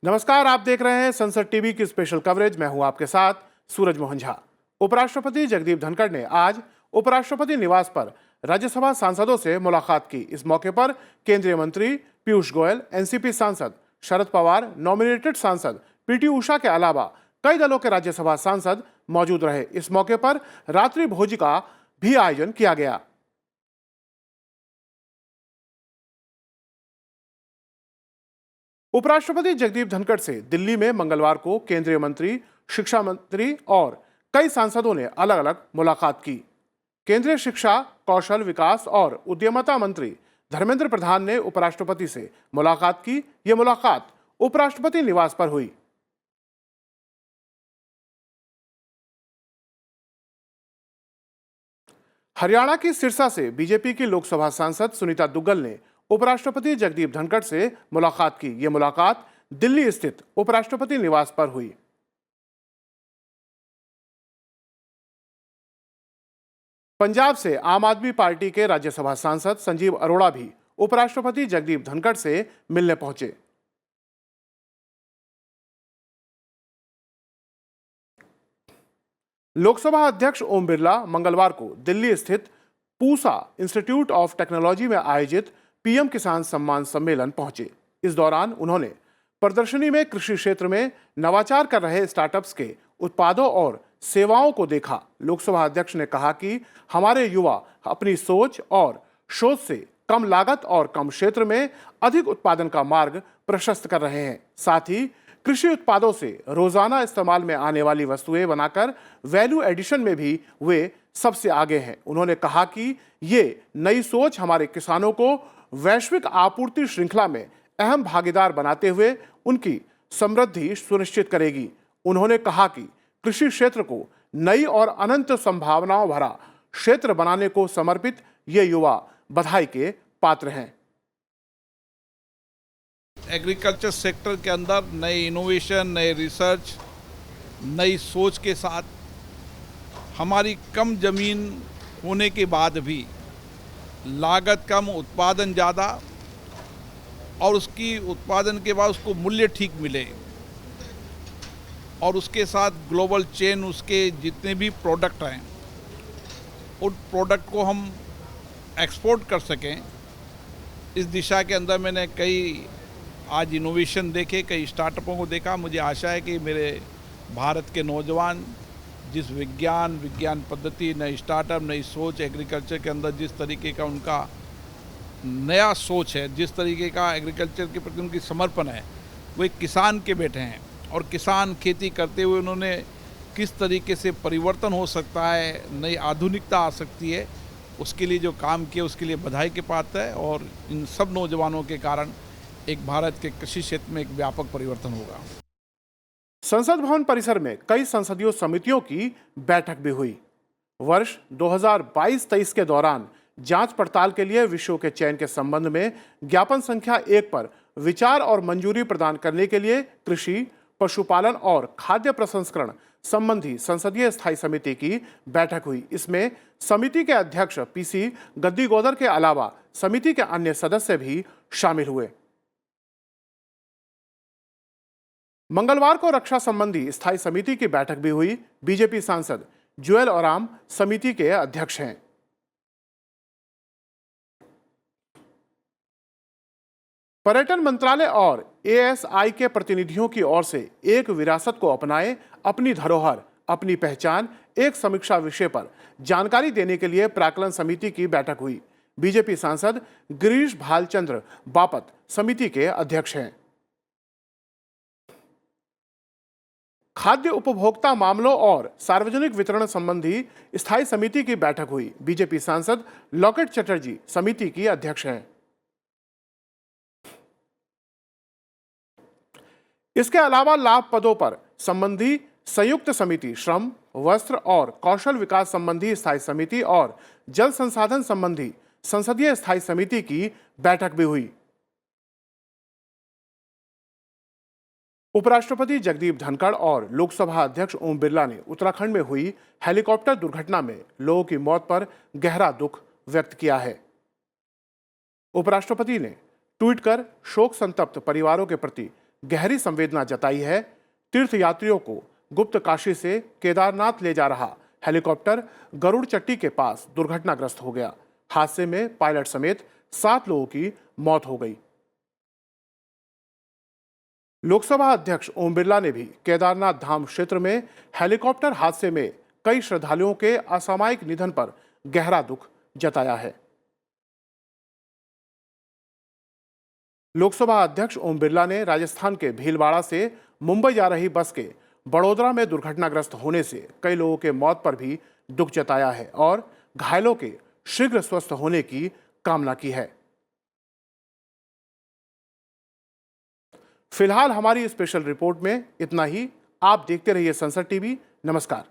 नमस्कार, आप देख रहे हैं संसद टीवी की स्पेशल कवरेज। मैं हूं आपके साथ सूरज मोहन झा। उपराष्ट्रपति जगदीप धनखड़ ने आज उपराष्ट्रपति निवास पर राज्यसभा सांसदों से मुलाकात की। इस मौके पर केंद्रीय मंत्री पीयूष गोयल, एनसीपी सांसद शरद पवार, नॉमिनेटेड सांसद पीटी उषा के अलावा कई दलों के राज्यसभा सांसद मौजूद रहे। इस मौके पर रात्रि भोज का भी आयोजन किया गया। उपराष्ट्रपति जगदीप धनखड़ से दिल्ली में मंगलवार को केंद्रीय मंत्री, शिक्षा मंत्री और कई सांसदों ने अलग अलग मुलाकात की। केंद्रीय शिक्षा, कौशल विकास और उद्यमिता मंत्री धर्मेंद्र प्रधान ने उपराष्ट्रपति से मुलाकात की। यह मुलाकात उपराष्ट्रपति निवास पर हुई। हरियाणा की सिरसा से बीजेपी की लोकसभा सांसद सुनीता दुग्गल ने उपराष्ट्रपति जगदीप धनखड़ से मुलाकात की। यह मुलाकात दिल्ली स्थित उपराष्ट्रपति निवास पर हुई। पंजाब से आम आदमी पार्टी के राज्यसभा सांसद संजीव अरोड़ा भी उपराष्ट्रपति जगदीप धनखड़ से मिलने पहुंचे। लोकसभा अध्यक्ष ओम बिरला मंगलवार को दिल्ली स्थित पूसा इंस्टीट्यूट ऑफ टेक्नोलॉजी में आयोजित पीएम किसान सम्मान सम्मेलन पहुंचे। इस दौरान उन्होंने प्रदर्शनी में कृषि क्षेत्र में नवाचार कर रहे स्टार्टअप्स के उत्पादों और सेवाओं को देखा। लोकसभा अध्यक्ष ने कहा कि हमारे युवा अपनी सोच और शोध से कम लागत और कम क्षेत्र में अधिक उत्पादन का मार्ग प्रशस्त कर रहे हैं। साथ ही कृषि उत्पादों से रोजाना इस्तेमाल में आने वाली वस्तुएं बनाकर वैल्यू एडिशन में भी वे सबसे आगे हैं। उन्होंने कहा कि ये नई सोच हमारे किसानों को वैश्विक आपूर्ति श्रृंखला में अहम भागीदार बनाते हुए उनकी समृद्धि सुनिश्चित करेगी। उन्होंने कहा कि कृषि क्षेत्र को नई और अनंत संभावनाओं भरा क्षेत्र बनाने को समर्पित ये युवा बधाई के पात्र हैं। एग्रीकल्चर सेक्टर के अंदर नए इनोवेशन, नए रिसर्च, नई सोच के साथ हमारी कम ज़मीन होने के बाद भी लागत कम, उत्पादन ज़्यादा और उसकी उत्पादन के बाद उसको मूल्य ठीक मिले और उसके साथ ग्लोबल चेन, उसके जितने भी प्रोडक्ट हैं उन प्रोडक्ट को हम एक्सपोर्ट कर सकें। इस दिशा के अंदर मैंने कई आज इनोवेशन देखे, कई स्टार्टअपों को देखा। मुझे आशा है कि मेरे भारत के नौजवान जिस विज्ञान पद्धति, नई स्टार्टअप, नई सोच, एग्रीकल्चर के अंदर जिस तरीके का उनका नया सोच है, जिस तरीके का एग्रीकल्चर के प्रति उनकी समर्पण है, वो एक किसान के बेटे हैं और किसान खेती करते हुए उन्होंने किस तरीके से परिवर्तन हो सकता है, नई आधुनिकता आ सकती है, उसके लिए जो काम किया उसके लिए बधाई के पात्र है। और इन सब नौजवानों के कारण एक भारत के कृषि क्षेत्र में एक व्यापक परिवर्तन होगा। संसद भवन परिसर में कई संसदीय समितियों की बैठक भी हुई। वर्ष 2022-23 के दौरान जांच पड़ताल के लिए विषयों के चयन के संबंध में ज्ञापन संख्या 1 पर विचार और मंजूरी प्रदान करने के लिए कृषि, पशुपालन और खाद्य प्रसंस्करण संबंधी संसदीय स्थायी समिति की बैठक हुई। इसमें समिति के अध्यक्ष पीसी गद्दीगोदर के अलावा समिति के अन्य सदस्य भी शामिल हुए। मंगलवार को रक्षा संबंधी स्थायी समिति की बैठक भी हुई। बीजेपी सांसद जुएल ओराम समिति के अध्यक्ष हैं। पर्यटन मंत्रालय और एएसआई के प्रतिनिधियों की ओर से एक विरासत को अपनाएं, अपनी धरोहर, अपनी पहचान, एक समीक्षा विषय पर जानकारी देने के लिए प्राक्कलन समिति की बैठक हुई। बीजेपी सांसद गिरीश भालचंद्र बापट समिति के अध्यक्ष हैं। खाद्य उपभोक्ता मामलों और सार्वजनिक वितरण संबंधी स्थायी समिति की बैठक हुई। बीजेपी सांसद लॉकेट चटर्जी समिति की अध्यक्ष हैं। इसके अलावा लाभ पदों पर संबंधी संयुक्त समिति, श्रम, वस्त्र और कौशल विकास संबंधी स्थायी समिति और जल संसाधन संबंधी संसदीय स्थायी समिति की बैठक भी हुई। उपराष्ट्रपति जगदीप धनखड़ और लोकसभा अध्यक्ष ओम बिरला ने उत्तराखंड में हुई हेलीकॉप्टर दुर्घटना में लोगों की मौत पर गहरा दुख व्यक्त किया है। उपराष्ट्रपति ने ट्वीट कर शोक संतप्त परिवारों के प्रति गहरी संवेदना जताई है। तीर्थयात्रियों को गुप्त काशी से केदारनाथ ले जा रहा हेलीकॉप्टर गरुड़ चट्टी के पास दुर्घटनाग्रस्त हो गया। हादसे में पायलट समेत 7 लोगों की मौत हो गई। लोकसभा अध्यक्ष ओम बिरला ने भी केदारनाथ धाम क्षेत्र में हेलीकॉप्टर हादसे में कई श्रद्धालुओं के असामयिक निधन पर गहरा दुख जताया है। लोकसभा अध्यक्ष ओम बिरला ने राजस्थान के भीलवाड़ा से मुंबई जा रही बस के बड़ोदरा में दुर्घटनाग्रस्त होने से कई लोगों के मौत पर भी दुख जताया है और घायलों के शीघ्र स्वस्थ होने की कामना की है। फिलहाल हमारी स्पेशल रिपोर्ट में इतना ही। आप देखते रहिए संसद टीवी। नमस्कार।